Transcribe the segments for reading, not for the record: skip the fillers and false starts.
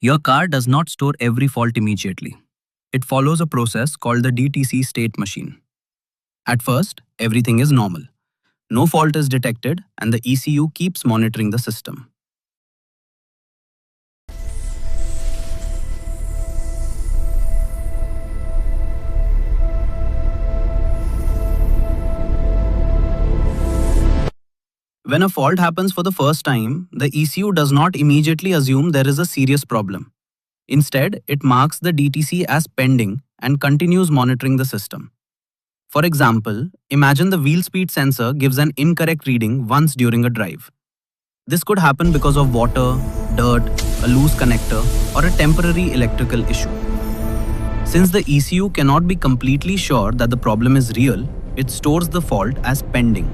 Your car does not store every fault immediately. It follows a process called the DTC state machine. At first, everything is normal. No fault is detected and the ECU keeps monitoring the system. When a fault happens for the first time, the ECU does not immediately assume there is a serious problem. Instead, it marks the DTC as pending and continues monitoring the system. For example, imagine the wheel speed sensor gives an incorrect reading once during a drive. This could happen because of water, dirt, a loose connector, or a temporary electrical issue. Since the ECU cannot be completely sure that the problem is real, it stores the fault as pending.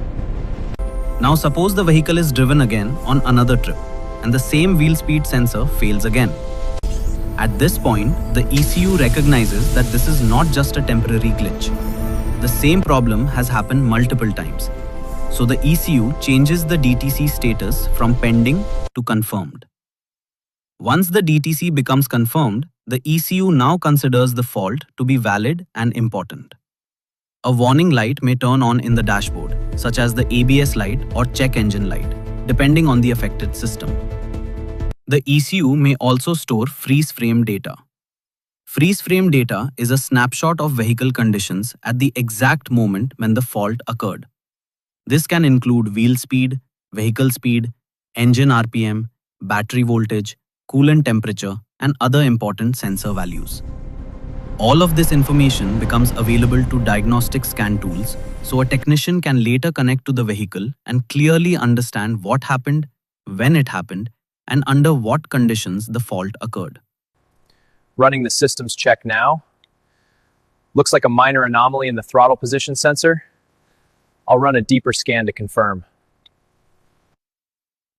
Now suppose the vehicle is driven again on another trip and the same wheel speed sensor fails again. At this point, the ECU recognizes that this is not just a temporary glitch. The same problem has happened multiple times. So the ECU changes the DTC status from pending to confirmed. Once the DTC becomes confirmed, the ECU now considers the fault to be valid and important. A warning light may turn on in the dashboard, such as the ABS light or check engine light, depending on the affected system. The ECU may also store freeze frame data. Freeze frame data is a snapshot of vehicle conditions at the exact moment when the fault occurred. This can include wheel speed, vehicle speed, engine RPM, battery voltage, coolant temperature, and other important sensor values. All of this information becomes available to diagnostic scan tools, so a technician can later connect to the vehicle and clearly understand what happened, when it happened, and under what conditions the fault occurred. Running the systems check now. Looks like a minor anomaly in the throttle position sensor. I'll run a deeper scan to confirm.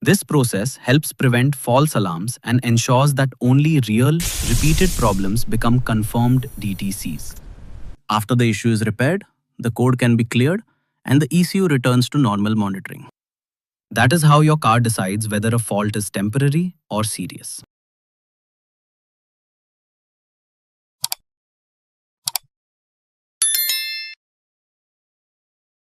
This process helps prevent false alarms and ensures that only real, repeated problems become confirmed DTCs. After the issue is repaired, the code can be cleared and the ECU returns to normal monitoring. That is how your car decides whether a fault is temporary or serious.